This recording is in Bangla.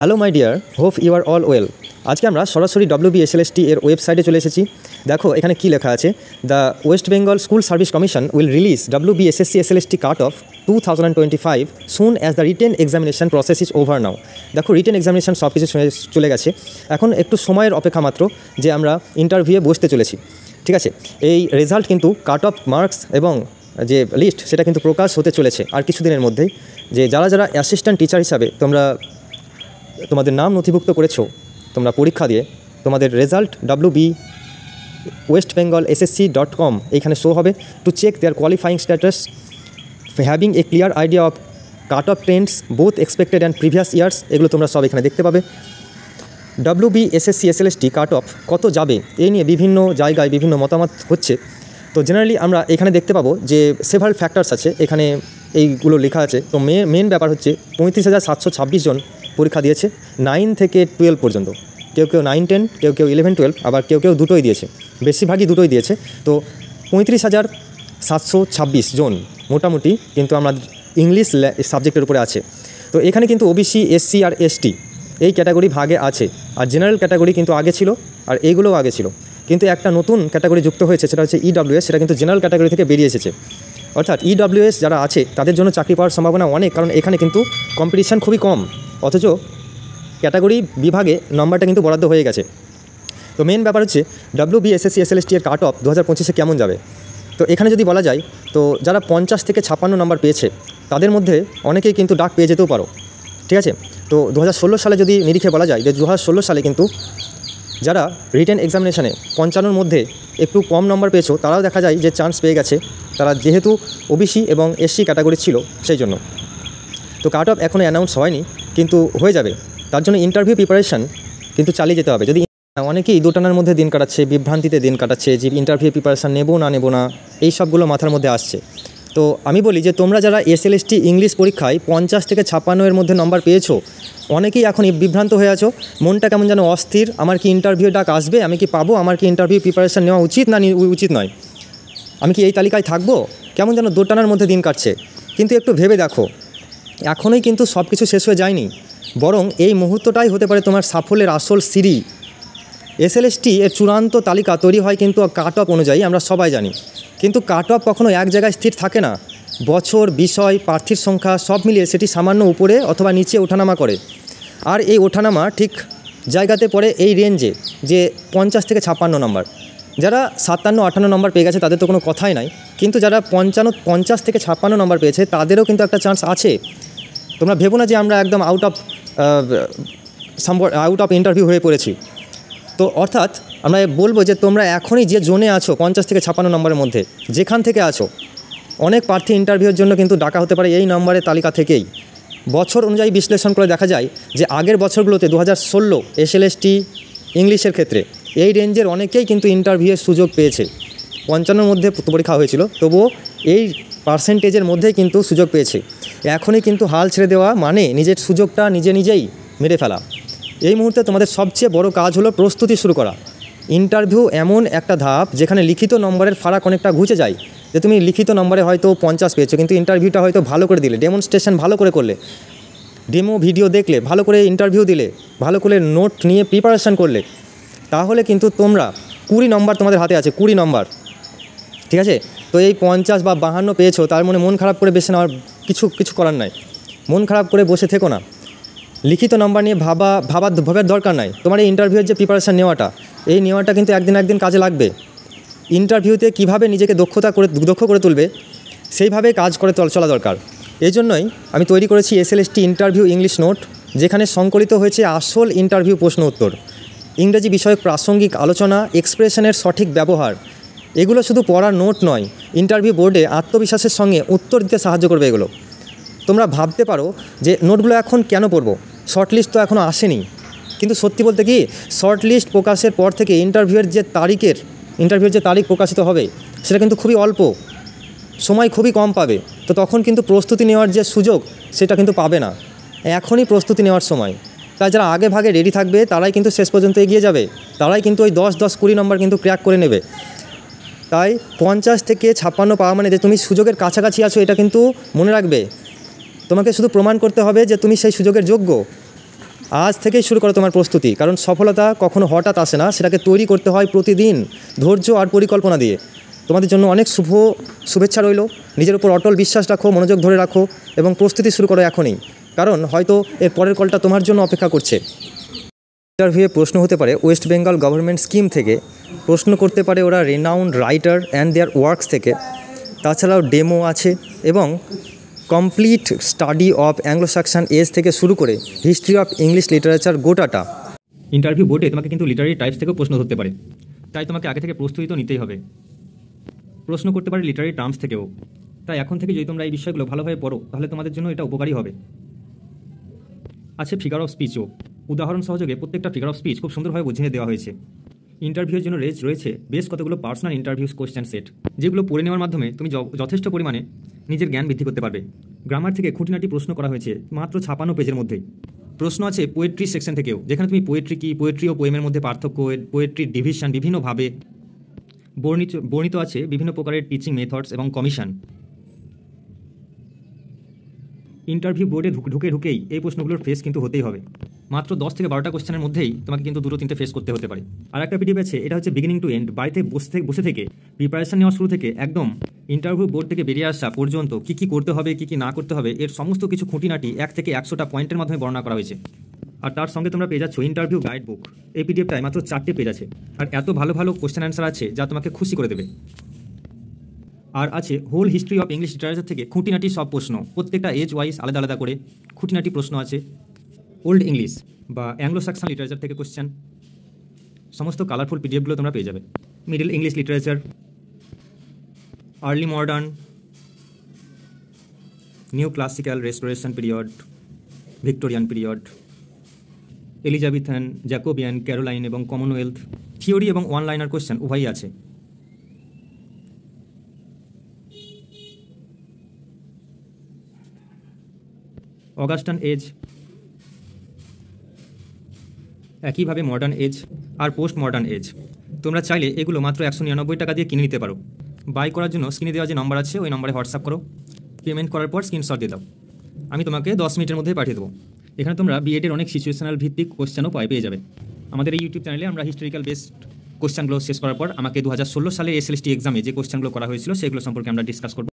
Hello my dear, hope you are all well. আজকে আমরা সরাসরি WBSLST এর ওয়েবসাইটে চলে এসেছি। দেখো এখানে কি লেখা আছে, the West Bengal school service commission will release WBSSC SLST cut off 2025 soon as the written examination process is over নাও। দেখো রিটেন এক্সামিনেশন সব কিছু চলে গেছে, এখন একটু সময়ের অপেক্ষা মাত্র যে আমরা ইন্টারভিউয়ে বসতে চলেছি। ঠিক আছে, এই রেজাল্ট কিন্তু কাট অফ মার্কস এবং যে লিস্ট সেটা কিন্তু প্রকাশ হতে চলেছে আর কিছুদিনের মধ্যেই। যে যারা যারা অ্যাসিস্ট্যান্ট টিচার হিসাবে তোমাদের নাম নথিভুক্ত করেছো তোমরা পরীক্ষা দিয়ে, তোমাদের রেজাল্ট www.westbengalssc.com এইখানে শো হবে to check their qualifying status, having a clear idea of cut off trends both expected and previous years. এগুলো তোমরা সব এখানে দেখতে পাবে। WBSSC SLST কাট অফ কত যাবে এই নিয়ে বিভিন্ন জায়গায় বিভিন্ন মতামত হচ্ছে। তো জেনারেলি আমরা এখানে দেখতে পাবো যে সেভারাল ফ্যাক্টরস আছে, এখানে এইগুলো লেখা আছে। তো মেন ব্যাপার হচ্ছে 35,726 জন পরীক্ষা দিয়েছে 9 থেকে 12 পর্যন্ত। কেউ 9-10, কেউ 11-12, আবার কেউ দুটোই দিয়েছে, বেশিরভাগই দুটোই দিয়েছে। তো 35,726 জন মোটামুটি কিন্তু আমরা ইংলিশ সাবজেক্টের উপরে আছে। তো এখানে কিন্তু OBC, SC আর ST এই ক্যাটাগরি ভাগে আছে, আর জেনারেল ক্যাটাগরি কিন্তু আগে ছিল, আর এইগুলোও আগে ছিল। কিন্তু একটা নতুন ক্যাটাগরি যুক্ত হয়েছে, সেটা হচ্ছে EWS। সেটা কিন্তু জেনারেল ক্যাটাগরি থেকে বেরিয়ে এসেছে। অর্থাৎ EWS যারা আছে তাদের জন্য চাকরি পাওয়ার সম্ভাবনা অনেক, কারণ এখানে কিন্তু কম্পিটিশান খুবই কম, অথচ ক্যাটাগরি বিভাগে নম্বরটা কিন্তু বরাদ্দ হয়ে গেছে। তো মেন ব্যাপার হচ্ছে WBSSC SLST এর কাট অফ 2025-এ কেমন যাবে। তো এখানে যদি বলা যায়, তো যারা 50 থেকে 56 নম্বর পেয়েছে তাদের মধ্যে অনেকেই কিন্তু ডাক পেয়ে যেতেও পারো। ঠিক আছে, তো 2016 সালে যদি নিরিখে বলা যায় যে 2016 সালে কিন্তু যারা রিটেন এক্সামিনেশানে 55-র মধ্যে একটু কম নম্বর পেয়েছো তারাও দেখা যায় যে চান্স পেয়ে গেছে, তারা যেহেতু OBC এবং SC ক্যাটাগরি ছিল সেই জন্য। তো কাট অফ এখনও অ্যানাউন্স হয়নি, কিন্তু হয়ে যাবে। তার জন্য ইন্টারভিউ প্রিপারেশান কিন্তু চালিয়ে যেতে হবে। যদি অনেকেই দোটানার মধ্যে দিন কাটাচ্ছে, বিভ্রান্তিতে দিন কাটাচ্ছে যে ইন্টারভিউ প্রিপারেশান নেব না এই সবগুলো মাথার মধ্যে আসছে। তো আমি বলি যে তোমরা যারা SLST ইংলিশ পরীক্ষায় 50 থেকে 56-এর মধ্যে নম্বর পেয়েছো, অনেকেই এখন বিভ্রান্ত হয়ে আছো, মনটা কেমন যেন অস্থির, আমার কি ইন্টারভিউ ডাক আসবে, আমি কি পাবো, আমার কি ইন্টারভিউ প্রিপারেশান নেওয়া উচিত না উচিত নয়, আমি কি এই তালিকায় থাকবো, কেমন যেন দোটানার মধ্যে দিন কাটছে। কিন্তু একটু ভেবে দেখো, এখনই কিন্তু সব কিছু শেষ হয়ে যায়নি, বরং এই মুহূর্তটাই হতে পারে তোমার সাফল্যের আসল সিঁড়ি। SLST এর চূড়ান্ত তালিকা তৈরি হয় কিন্তু কাট অফ অনুযায়ী, আমরা সবাই জানি। কিন্তু কাট অফ কখনো এক জায়গায় স্থির থাকে না, বছর, বিষয়, প্রার্থীর সংখ্যা সব মিলিয়ে সেটি সামান্য উপরে অথবা নিচে ওঠানামা করে। আর এই ওঠানামা ঠিক জায়গাতে পড়ে এই রেঞ্জে, যে 50 থেকে 56 নম্বর। যারা 57-58 নম্বর পেয়ে গেছে তাদের তো কোনো কথাই নাই, কিন্তু যারা 50 থেকে 56 নম্বর পেয়েছে তাদেরও কিন্তু একটা চান্স আছে। তোমরা ভেবো না যে আমরা একদম আউট অফ ইন্টারভিউ হয়ে পড়েছি। তো অর্থাৎ আমরা বলবো যে তোমরা এখনই যে জোনে আছো 50 থেকে 56 নম্বরের মধ্যে, যেখান থেকে আছো, অনেক প্রার্থী ইন্টারভিউর জন্য কিন্তু ডাকা হতে পারে এই নম্বরের তালিকা থেকেই। বছর অনুযায়ী বিশ্লেষণ করে দেখা যায় যে আগের বছরগুলোতে 2016 SLST ইংলিশের ক্ষেত্রে এই রেঞ্জের অনেকেই কিন্তু ইন্টারভিউয়ের সুযোগ পেয়েছে। 55-র মধ্যে পরীক্ষা হয়েছিল, তবুও এই পার্সেন্টেজের মধ্যেই কিন্তু সুযোগ পেয়েছে। এখনই কিন্তু হাল ছেড়ে দেওয়া মানে নিজের সুযোগটা নিজেই মেরে ফেলা। এই মুহূর্তে তোমাদের সবচেয়ে বড় কাজ হলো প্রস্তুতি শুরু করা। ইন্টারভিউ এমন একটা ধাপ যেখানে লিখিত নম্বরের ফারাক অনেকটা ঘুচে যায়। যে তুমি লিখিত নম্বরে হয়তো 50 পেয়েছো, কিন্তু ইন্টারভিউটা হয়তো ভালো করে দিলে, ডেমনস্ট্রেশন ভালো করে করলে, ডেমো ভিডিও দেখলে, ভালো করে ইন্টারভিউ দিলে, ভালো করে নোট নিয়ে প্রিপারেশান করলে, তাহলে কিন্তু তোমরা 20 নম্বর তোমাদের হাতে আছে, 20 নম্বর। ঠিক আছে, তো এই 50 বা 52 পেয়েছো তার মানে মন খারাপ করে বেছে নেওয়ার কিছু করার নাই। মন খারাপ করে বসে থেকো না, লিখিত নম্বর নিয়ে ভাবার দরকার নাই। তোমার এই ইন্টারভিউয়ের যে প্রিপারেশান নেওয়াটা কিন্তু একদিন কাজে লাগবে। ইন্টারভিউতে কীভাবে নিজেকে দক্ষ করে তুলবে সেইভাবে কাজ করে চলা দরকার। এই জন্যই আমি তৈরি করেছি SLST ইন্টারভিউ ইংলিশ নোট, যেখানে সংকলিত হয়েছে আসল ইন্টারভিউ প্রশ্ন উত্তর, ইংরেজি বিষয়ক প্রাসঙ্গিক আলোচনা, এক্সপ্রেশনের সঠিক ব্যবহার। এগুলো শুধু পড়ার নোট নয়, ইন্টারভিউ বোর্ডে আত্মবিশ্বাসের সঙ্গে উত্তর দিতে সাহায্য করবে এগুলো। তোমরা ভাবতে পারো যে নোটগুলো এখন কেন পড়বো, শর্টলিস্ট তো এখনও আসেনি। কিন্তু সত্যি বলতে কি, শর্টলিস্ট প্রকাশের পর থেকে ইন্টারভিউয়ের যে তারিখ প্রকাশিত হবে সেটা কিন্তু খুবই অল্প সময়, খুবই কম পাবে। তো তখন কিন্তু প্রস্তুতি নেওয়ার যে সুযোগ সেটা কিন্তু পাবে না। এখনই প্রস্তুতি নেওয়ার সময়। তাই যারা আগে ভাগে রেডি থাকবে তারাই কিন্তু শেষ পর্যন্ত এগিয়ে যাবে, তারাই কিন্তু ওই 10-20 নম্বর কিন্তু ক্র্যাক করে নেবে। তাই 50 থেকে 56 পাওয়া মানে যে তুমি সুযোগের কাছাকাছি আছো, এটা কিন্তু মনে রাখবে। তোমাকে শুধু প্রমাণ করতে হবে যে তুমি সেই সুযোগের যোগ্য। আজ থেকেই শুরু করো তোমার প্রস্তুতি, কারণ সফলতা কখনো হঠাৎ আসে না, সেটাকে তৈরি করতে হয় প্রতিদিন ধৈর্য আর পরিকল্পনা দিয়ে। তোমাদের জন্য অনেক শুভেচ্ছা রইল। নিজের উপর অটল বিশ্বাস রাখো, মনোযোগ ধরে রাখো এবং প্রস্তুতি শুরু করো এখনই, কারণ হয়তো এর পরের কলটা তোমার জন্য অপেক্ষা করছে। ইন্টারভিউয়ে প্রশ্ন হতে পারে ওয়েস্ট বেঙ্গল গভর্নমেন্ট স্কিম থেকে, প্রশ্ন করতে পারে ওরা renowned writer and their works থেকে, তাছাড়াও ডেমো আছে এবং complete study of Anglo Saxon age থেকে শুরু করে হিস্ট্রি অফ ইংলিশ লিটারেচার গোটাটা। ইন্টারভিউ বোর্ডে তোমাকে কিন্তু লিটারি টাইপস থেকেও প্রশ্ন ধরতে পারে, তাই তোমাকে আগে থেকে প্রস্তুতি তো নিতেই হবে। প্রশ্ন করতে পারে লিটারি টার্মস থেকেও, তাই এখন থেকে যদি তোমরা এই বিষয়গুলো ভালোভাবে পড়ো তাহলে তোমাদের জন্য এটা উপকারী হবে। আছে ফিগার অফ স্পিচও, উদাহরণ সহযোগে প্রত্যেকটা ফিগার অফ স্পিচ খুব সুন্দরভাবে বুঝিয়ে দেওয়া হয়েছে। ইন্টারভিউর জন্য রয়েছে বেশ কতগুলো পার্সোনাল ইন্টারভিউস কোশ্চেন সেট, যেগুলো পড়ে নেওয়ার মাধ্যমে তুমি যথেষ্ট পরিমাণে নিজের জ্ঞান বৃদ্ধি করতে পারবে। গ্রামার থেকে খুঁটিনাটি প্রশ্ন করা হয়েছে মাত্র 56 পেজের মধ্যেই। প্রশ্ন আছে পোয়েট্রি সেকশন থেকেও, যেখানে তুমি পোয়েট্রি কি, পোয়েট্রি ও পোয়েমের মধ্যে পার্থক্য, পোয়েট্রির ডিভিশন বিভিন্নভাবে বর্ণিত আছে, বিভিন্ন প্রকারের টিচিং মেথডস এবং কমিশন। ইন্টারভিউ বোর্ডে ঢুকেই এই প্রশ্নগুলোর ফেস কিন্তু হতেই হবে। মাত্র 10 থেকে 12টা কোশ্চেনের মধ্যেই তোমাকে কিন্তু 2-3টে ফেস করতে হতে পারে। আর একটা পিডিএফ আছে, এটা হচ্ছে বিগিনিং টু এন্ড, বাড়িতে বসে থেকে প্রিপারেশন নেওয়া শুরু থেকে একদম ইন্টারভিউ বোর্ড থেকে বেরিয়ে আসা পর্যন্ত কী কী করতে হবে, কী কী না করতে হবে, এর সমস্ত কিছু খুঁটিনাটি 1 থেকে 100টা পয়েন্টের মাধ্যমে বর্ণনা করা হয়েছে। আর তার সঙ্গে তোমরা পেয়ে যাচ্ছ ইন্টারভিউ গাইড বুক। এই পিডিএফটায় মাত্র 4টে পেজ আছে, আর এত ভালো ভালো কোশ্চেন অ্যান্সার আছে যা তোমাকে খুশি করে দেবে। আর আছে whole history of English literature থেকে খুঁটিনাটি সব প্রশ্ন, প্রত্যেকটা এজ ওয়াইজ আলাদা আলাদা করে খুঁটিনাটি প্রশ্ন আছে। ওল্ড ইংলিশ বা অ্যাংলো সাকশন লিটারেচার থেকে কোশ্চেন, সমস্ত কালারফুল পিডিএফগুলো তোমরা পেয়ে যাবে। Middle English literature, early modern, new classical, restoration period, Victorian period, Elizabethan, Jacobian, Caroline এবং কমনওয়েলথ, থিওরি এবং ওয়ান লাইনার কোশ্চেন উভয়ই আছে। অগাস্টান এজ, একইভাবে মডার্ন এজ আর পোস্ট মডার্ন এজ। তোমরা চাইলে এগুলো মাত্র 199 টাকা দিয়ে কিনে নিতে পারো। বাই করার জন্য স্ক্রিনে দেওয়া যে নম্বর আছে ওই নম্বরে হোয়াটসঅ্যাপ করো, পেমেন্ট করার পর স্ক্রিনশট দিয়ে দাও, আমি তোমাকে 10 মিনিটের মধ্যে পাঠিয়ে দেবো। এখানে তোমরা বিএডের অনেক সিচুয়েশনাল ভিত্তিক কোশ্চেনও পেয়ে যাবে। আমাদের এই ইউটিউব চ্যানেলে আমরা হিস্টোরিক্যাল বেসড কোশ্চেনগুলো শেষ করার পর আমাকে 2016 সালে এসএলএসটি এক্সামে যে কোশ্চেনগুলো করা হয়েছিল সেগুলো সম্পর্কে আমরা ডিসকাস করব।